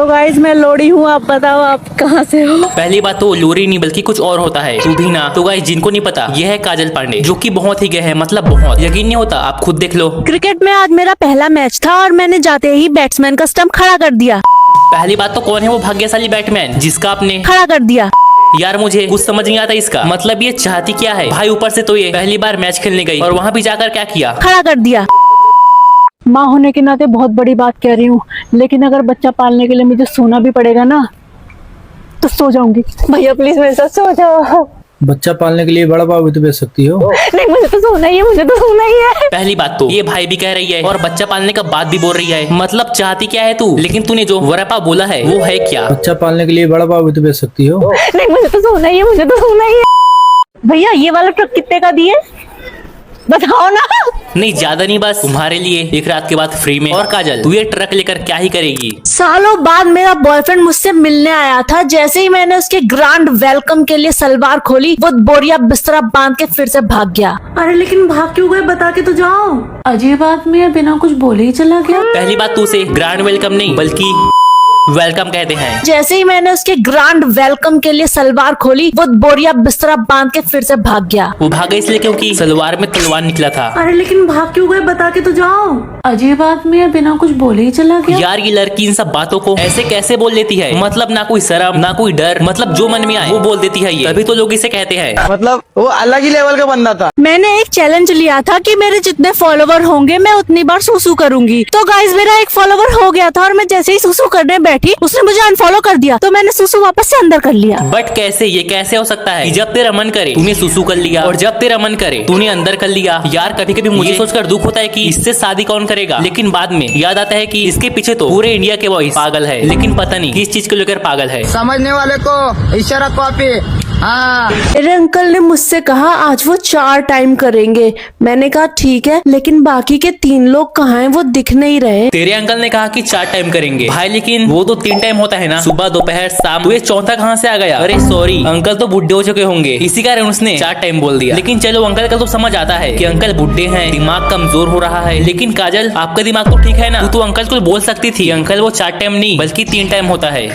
तो गाइस मैं लोरी हूँ, आप बताओ आप कहाँ से हो? पहली बात तो लोरी नहीं बल्कि कुछ और होता है, तू भी ना। तो गाइस जिनको नहीं पता, ये है काजल पांडे, जो कि बहुत ही गए है, मतलब बहुत यकीन नहीं होता, आप खुद देख लो। क्रिकेट में आज मेरा पहला मैच था और मैंने जाते ही बैट्समैन का स्टंप खड़ा कर दिया। पहली बात तो कौन है वो भाग्यशाली बैट्समैन जिसका आपने खड़ा कर दिया। यार मुझे कुछ समझ नहीं आता इसका मतलब, ये चाहती क्या है भाई? ऊपर से तो ये पहली बार मैच खेलने गई और वहाँ भी जाकर क्या किया? खड़ा कर दिया। माँ होने के नाते बहुत बड़ी बात कह रही हूँ, लेकिन अगर बच्चा पालने के लिए मुझे सोना भी पड़ेगा ना तो सो जाऊंगी। भैया प्लीज मेरे साथ सो जाओ। बच्चा पालने के लिए बड़ा भाव भी तो बेच सकती हो। नहीं मुझे तो सोना ही है, मुझे तो सोना ही है। पहली बात तो ये भाई भी कह रही है और बच्चा पालने का बात भी बोल रही है, मतलब चाहती क्या है तू? लेकिन तूने जो वरपा बोला है वो है क्या? बच्चा पालने के लिए बड़ा भाव भी तो बेच सकती हो। नहीं मुझे तो सोना ही है, मुझे तो सोना ही है। भैया ये वाला ट्रक कितने का दिए बताओ ना। नहीं ज्यादा नहीं, बस तुम्हारे लिए एक रात के बाद फ्री में। और काजल तू ये ट्रक लेकर क्या ही करेगी? सालों बाद मेरा बॉयफ्रेंड मुझसे मिलने आया था। जैसे ही मैंने उसके ग्रांड वेलकम के लिए सलवार खोली, वो बोरिया बिस्तरा बांध के फिर से भाग गया। अरे लेकिन भाग क्यों गए, बता के तो जाओ। अजीब आदमी है, बिना कुछ बोले ही चला गया। पहली बात तू उसे ग्रांड वेलकम नहीं बल्कि वेलकम कहते हैं। जैसे ही मैंने उसके ग्रांड वेलकम के लिए सलवार खोली, वो बोरिया बिस्तरा बांध के फिर से भाग गया। वो भागा इसलिए क्योंकि सलवार में तलवार निकला था। अरे लेकिन भाग क्यों गए, बता के तो जाओ। अजीब आदमी है, बिना कुछ बोले ही चला गया। यार ये लड़की इन सब बातों को ऐसे कैसे बोल देती है? मतलब ना कोई शर्म ना कोई डर, मतलब जो मन में आए वो बोल देती है। ये तभी तो लोग इसे कहते हैं, मतलब वो अलग ही लेवल का बंदा था। मैंने एक चैलेंज लिया था कि मेरे जितने फॉलोवर होंगे मैं उतनी बार सुसु करूंगी। तो गाइस मेरा एक फॉलोवर हो गया था और मैं जैसे ही सुसु करने बैठी उसने मुझे अनफॉलो कर दिया, तो मैंने सुसु वापस से अंदर कर लिया। बट कैसे? ये कैसे हो सकता है कि जब तेरा मन करे तूने सुसु कर लिया और जब तेरा मन करे तूने अंदर कर लिया? यार कभी कभी मुझे सोचकर दुख होता है कि इससे शादी कौन करेगा, लेकिन बाद में याद आता है कि इसके पीछे तो पूरे इंडिया के बॉयज पागल है, लेकिन पता नहीं किस चीज को लेकर पागल है। समझने वाले को इशारा कॉपी। हाँ मेरे अंकल ने मुझसे कहा आज वो 4 टाइम करेंगे। मैंने कहा ठीक है, लेकिन बाकी के 3 लोग कहाँ हैं, वो दिख नहीं रहे। तेरे अंकल ने कहा कि 4 टाइम करेंगे भाई, लेकिन वो तो 3 टाइम होता है ना, सुबह दोपहर शाम। तो ये चौथा कहाँ से आ गया? अरे सॉरी, अंकल तो बुढ़े हो चुके होंगे, इसी कारण उसने 4 टाइम बोल दिया। लेकिन चलो अंकल का तो समझ आता है कि अंकल बुढ़े हैं, दिमाग कमजोर हो रहा है। लेकिन काजल आपका दिमाग तो ठीक है ना? तू तो अंकल को बोल सकती थी अंकल वो 4 टाइम नहीं बल्कि 3 टाइम होता है।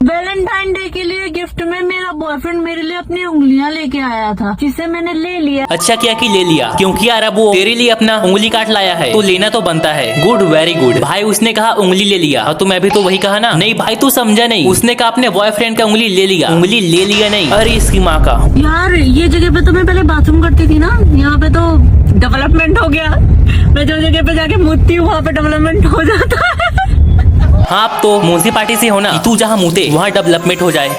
वैलेंटाइन डे के लिए गिफ्ट में मेरा बॉयफ्रेंड मेरे लिए अपनी उंगलियां लेके आया था, जिसे मैंने ले लिया। अच्छा किया कि ले लिया, क्योंकि यार अब वो तेरे लिए अपना उंगली काट लाया है तो लेना तो बनता है। गुड, वेरी गुड भाई। उसने कहा उंगली ले लिया और तो मैं भी तो वही कहा ना। नहीं भाई तू समझा नहीं, उसने कहा अपने बॉयफ्रेंड का उंगली ले लिया, उंगली ले लिया नहीं। अरे इसकी माँ का। यार ये जगह पे तो मैं पहले बाथरूम करती थी ना, यहाँ पे तो डेवलपमेंट हो गया। मैं जो जगह पे जाके मुतती हूँ वहाँ पे डेवलपमेंट हो जाता है। हाँ अब तो म्यूनसिपालिटी से होना, तू जहाँ मुते वहाँ डेवलपमेंट हो जाए।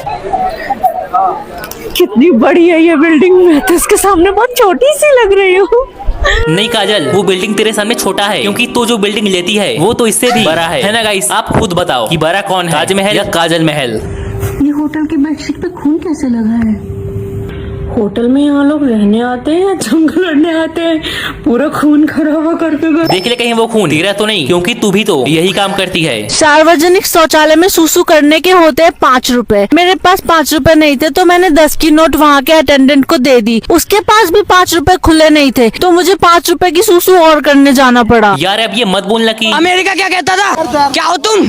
कितनी बड़ी है ये बिल्डिंग, मैं तो इसके सामने बहुत छोटी सी लग रही हूँ। नहीं काजल वो बिल्डिंग तेरे सामने छोटा है, क्योंकि तू जो बिल्डिंग लेती है वो तो इससे भी बड़ा है ना गाइस? आप खुद बताओ कि बड़ा कौन है, ताजमहल या काजल महल? ये होटल की बेडशीट पे खून कैसे लगा है? होटल में यहाँ लोग रहने आते हैं या जंग लड़ने आते हैं? पूरा खून खराबा करके गए। देख ले कहीं वो खून तेरा तो नहीं, क्योंकि तू भी तो यही काम करती है। सार्वजनिक शौचालय में सुसु करने के होते हैं 5 रुपए। मेरे पास 5 रुपए नहीं थे तो मैंने 10 की नोट वहाँ के अटेंडेंट को दे दी। उसके पास भी 5 रुपए खुले नहीं थे तो मुझे 5 रुपए की सुसु और करने जाना पड़ा। यार अब ये मत बोलना कि अमेरिका क्या कहता था, क्या हो तुम?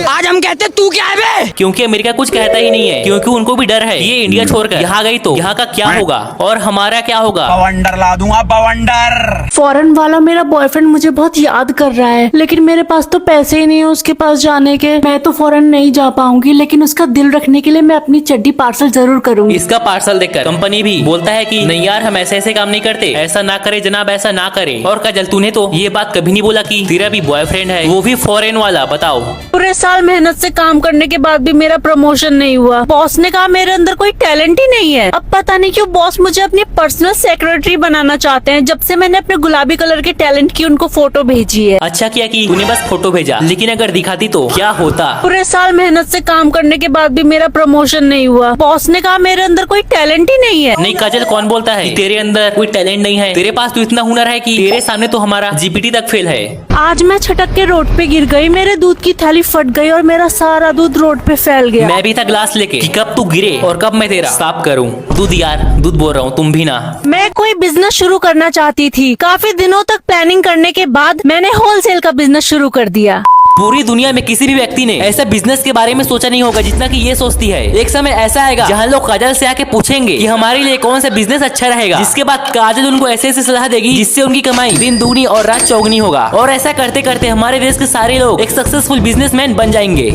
आज हम कहते तू क्या है बे? क्योंकि अमेरिका कुछ कहता ही नहीं है, क्योंकि उनको भी डर है ये इंडिया छोड़कर यहाँ गई तो यहाँ का क्या होगा और हमारा क्या होगा। बवंडर ला दूंगा, बवंडर। फॉरेन वाला मेरा बॉयफ्रेंड मुझे बहुत याद कर रहा है, लेकिन मेरे पास तो पैसे ही नहीं है उसके पास जाने के। मैं तो फॉरेन नहीं जा पाऊंगी, लेकिन उसका दिल रखने के लिए मैं अपनी चड्डी पार्सल जरूर करूंगी। इसका पार्सल देखकर कंपनी भी बोलता है कि नहीं यार हम ऐसे ऐसे काम नहीं करते, ऐसा ना करे जनाब, ऐसा ना करे। और काजल तूने तो ये बात कभी नहीं बोला कि तेरा भी बॉयफ्रेंड है, वो भी फॉरेन वाला। बताओ पूरे साल मेहनत से काम करने के बाद भी मेरा प्रमोशन नहीं हुआ। बॉस ने कहा मेरे अंदर कोई टैलेंट ही नहीं है। अब पता नहीं क्यों बॉस मुझे अपनी पर्सनल सेक्रेटरी बनाना चाहते हैं, जब से मैंने अपने गुलाबी कलर के टैलेंट की उनको फोटो भेजी है। अच्छा किया कि तूने बस फोटो भेजा, लेकिन अगर दिखाती तो क्या होता? पूरे साल मेहनत से काम करने के बाद भी मेरा प्रमोशन नहीं हुआ। बॉस ने कहा मेरे अंदर कोई टैलेंट ही नहीं है। नहीं काजल कौन बोलता है कि तेरे अंदर कोई टैलेंट नहीं है? तेरे पास तो इतना हुनर है कि तेरे सामने तो हमारा जीपीटी तक फेल है। आज मैं छटक के रोड पे गिर गई, मेरे दूध की थैली फट गई और मेरा सारा दूध रोड पे फैल गया। मैं भी था ग्लास लेके कि कब तू गिरे और कब मैं तेरा साफ करूं। दूध यार यार दूध बोल रहा हूँ, तुम भी ना। मैं कोई बिजनेस शुरू करना चाहती थी। काफी दिनों तक प्लानिंग करने के बाद मैंने होलसेल का बिजनेस शुरू कर दिया। पूरी दुनिया में किसी भी व्यक्ति ने ऐसा बिजनेस के बारे में सोचा नहीं होगा जितना कि ये सोचती है। एक समय ऐसा आएगा जहाँ लोग काजल से आके पूछेंगे कि हमारे लिए कौन सा बिजनेस अच्छा रहेगा, जिसके बाद काजल उनको ऐसे ऐसे सलाह देगी जिससे उनकी कमाई दिन दुगनी और रात चौगनी होगा। और ऐसा करते करते हमारे देश के सारे लोग एक सक्सेसफुल बिजनेसमैन बन जाएंगे।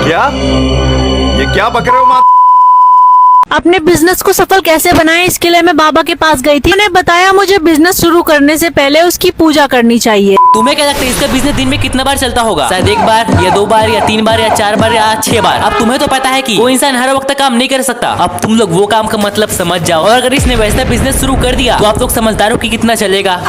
क्या ये क्या बक रहे हो माँ? अपने बिजनेस को सफल कैसे बनाएं, इसके लिए मैं बाबा के पास गई थी। उन्होंने बताया मुझे बिजनेस शुरू करने से पहले उसकी पूजा करनी चाहिए। तुम्हें क्या लगता है इसका बिजनेस दिन में कितना बार चलता होगा? शायद 1 बार या 2 बार या 3 बार या 4 बार या 6 बार। अब तुम्हें तो पता है कि कोई इंसान हर वक्त काम नहीं कर सकता। अब तुम लोग वो काम का मतलब समझ जाओ। और अगर इसने वैसा बिजनेस शुरू कर दिया तो आप लोग समझदार हो कि कितना चलेगा।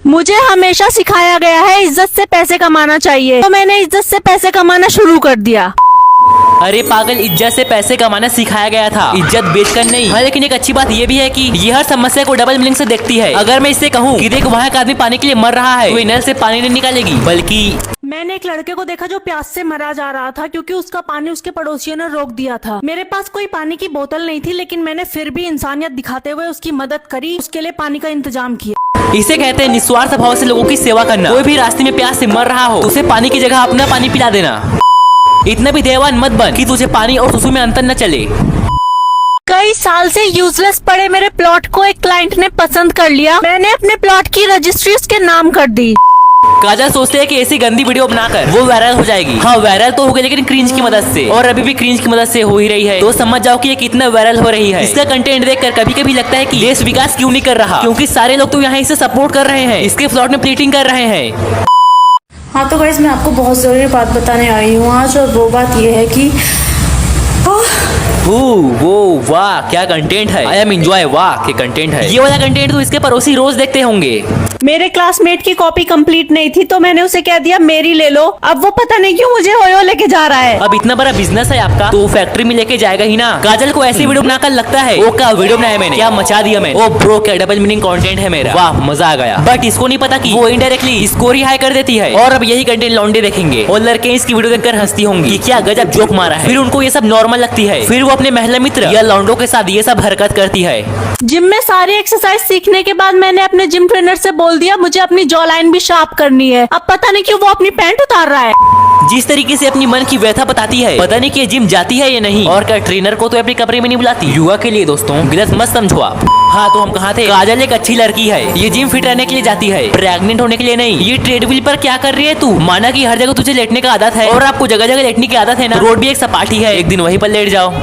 मुझे हमेशा सिखाया गया है इज्जत से पैसे कमाना चाहिए, तो मैंने इज्जत से पैसे कमाना शुरू कर दिया। अरे पागल, इज्जत से पैसे कमाना सिखाया गया था, इज्जत बेचकर नहीं। हाँ, लेकिन एक अच्छी बात ये भी है कि ये हर समस्या को डबल मीनिंग से देखती है। अगर मैं इससे कहूँ कि देख वहाँ का आदमी पानी के लिए मर रहा है, तो ये नल से पानी नहीं निकालेगी, बल्कि मैंने एक लड़के को देखा जो प्यास से मरा जा रहा था क्योंकि उसका पानी उसके पड़ोसियों ने रोक दिया था। मेरे पास कोई पानी की बोतल नहीं थी, लेकिन मैंने फिर भी इंसानियत दिखाते हुए उसकी मदद करी, उसके लिए पानी का इंतजाम किया। इसे कहते हैं निस्वार्थ भाव से लोगों की सेवा करना। कोई भी रास्ते में प्यास से मर रहा हो तो उसे पानी की जगह अपना पानी पिला देना। इतना भी देवान मत बन कि तुझे पानी और सुसु में अंतर न चले। कई साल से यूजलेस पड़े मेरे प्लॉट को एक क्लाइंट ने पसंद कर लिया। मैंने अपने प्लॉट की रजिस्ट्री उसके नाम कर दी। काजल सोचते है कि ऐसी गंदी वीडियो बनाकर वो वायरल हो जाएगी। हाँ, वायरल तो हो गई, लेकिन क्रिंज की मदद से, और अभी भी क्रिंज की मदद से हो ही रही है। तो समझ जाओ कि ये कितना वायरल हो रही है। इसका कंटेंट देखकर कभी कभी लगता है कि देश विकास क्यों नहीं कर रहा, क्योंकि सारे लोग तो यहाँ इसे सपोर्ट कर रहे हैं, इसके प्लॉट में प्लीटिंग कर रहे हैं। हाँ तो गाइस, मैं आपको बहुत जरूरी बात बताने आई हूँ आज, और वो बात ये है कि वो वाह क्या कंटेंट है। आई एम एंजॉय, वाह क्या कंटेंट है। ये वाला कंटेंट तो इसके पड़ोसी रोज देखते होंगे। मेरे क्लासमेट की कॉपी कंप्लीट नहीं थी तो मैंने उसे कह दिया मेरी ले लो। अब वो पता नहीं क्यों मुझे ओयो लेके जा रहा है। अब इतना बड़ा बिजनेस है आपका तो फैक्ट्री में लेके जाएगा ही ना। काजल को ऐसी वीडियो बनाकर लगता है वो क्या वीडियो बनाया मैंने, क्या मचा दिया मैं। ओ ब्रो, क्या डबल मीनिंग कंटेंट है मेरा, वाह मजा आ गया। बट इसको नहीं पता कि वो इनडायरेक्टली इसको रिहाई कर देती है। और अब यही कंटेंट लौंडे देखेंगे और लड़के इसकी वीडियो देखकर हंसती होंगी कि क्या गजब जोक मारा है। फिर उनको ये सब नॉर्मल लगती है। फिर वो अपने महिला मित्र या लौंडों के साथ ये सब हरकत करती है। जिम में सारी एक्सरसाइज सीखने के बाद मैंने अपने जिम ट्रेनर से बोल दिया मुझे अपनी जॉ लाइन भी शार्प करनी है। अब पता नहीं क्यों वो अपनी पैंट उतार रहा है। जिस तरीके से अपनी मन की व्यथा बताती है, पता नहीं कि जिम जाती है या नहीं। और क्या ट्रेनर को तो अपने कमरे में नहीं बुलाती। युवा के लिए दोस्तों गलत मत समझो आप। हाँ तो हम कहाँ थे। काजल एक अच्छी लड़की है, ये जिम फिट रहने के लिए जाती है, प्रेग्नेंट होने के लिए नहीं। ये ट्रेडमिल पर क्या कर रही है तू। माना कि हर जगह तुझे लेटने का आदत है और आपको जगह जगह लेटने की आदत है ना। रोड भी एक सपाटी है, एक दिन वहीं पर लेट जाओ।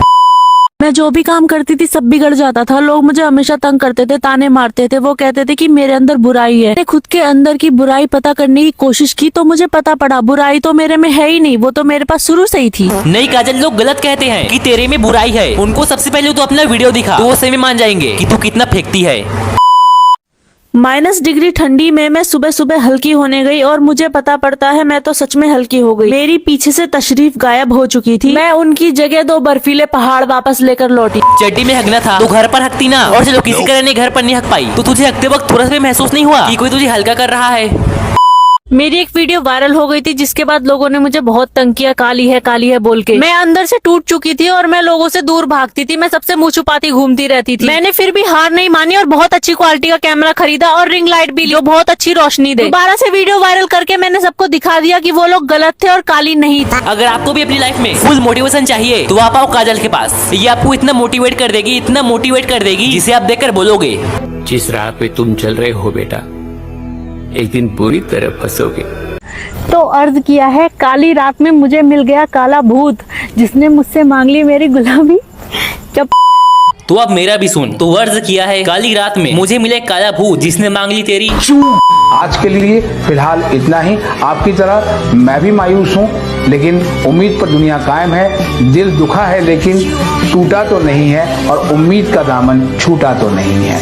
मैं जो भी काम करती थी सब बिगड़ जाता था। लोग मुझे हमेशा तंग करते थे, ताने मारते थे। वो कहते थे कि मेरे अंदर बुराई है। मैंने खुद के अंदर की बुराई पता करने की कोशिश की तो मुझे पता पड़ा बुराई तो मेरे में है ही नहीं, वो तो मेरे पास शुरू से ही थी। नहीं काजल, लोग गलत कहते हैं कि तेरे में बुराई है। उनको सबसे पहले तो अपना वीडियो दिखा तो वो सही में मान जाएंगे कि तू कितना फेंकती है। -, डिग्री ठंडी में मैं सुबह सुबह हल्की होने गई और मुझे पता पड़ता है मैं तो सच में हल्की हो गई। मेरी पीछे से तशरीफ गायब हो चुकी थी। मैं उनकी जगह 2 बर्फीले पहाड़ वापस लेकर लौटी। चड्डी में हकना था तो घर पर हकती ना। और चलो किसी कारण घर पर नहीं हक पाई तो तुझे हकते वक्त थोड़ा सा भी महसूस नहीं हुआ कि कोई तुझे हल्का कर रहा है। मेरी एक वीडियो वायरल हो गई थी जिसके बाद लोगों ने मुझे बहुत तंग किया, काली है बोल के। मैं अंदर से टूट चुकी थी और मैं लोगों से दूर भागती थी। मैं सबसे मुंह छुपाती घूमती रहती थी। मैंने फिर भी हार नहीं मानी और बहुत अच्छी क्वालिटी का कैमरा खरीदा और रिंग लाइट भी ली जो बहुत अच्छी रोशनी दे। दोबारा से वीडियो वायरल करके मैंने सबको दिखा दिया कि वो लोग गलत थे और काली नहीं थी। अगर आपको भी अपनी लाइफ में फुल मोटिवेशन चाहिए तो आप आओ काजल के पास। ये आपको इतना मोटिवेट कर देगी, इतना मोटिवेट कर देगी जिसे आप देखकर बोलोगे जिस राह पे तुम चल रहे हो बेटा, एक दिन बुरी तरह फंसोगे। तो अर्ज किया है, काली रात में मुझे मिल गया काला भूत जिसने मुझसे मांग ली मेरी गुलामी। जब तो अब मेरा भी सुन। तो अर्ज किया है, काली रात में मुझे मिले काला भूत जिसने मांग ली तेरी। आज के लिए फिलहाल इतना ही। आपकी तरह मैं भी मायूस हूँ, लेकिन उम्मीद पर दुनिया कायम है। दिल दुखा है लेकिन टूटा तो नहीं है और उम्मीद का दामन छूटा तो नहीं है।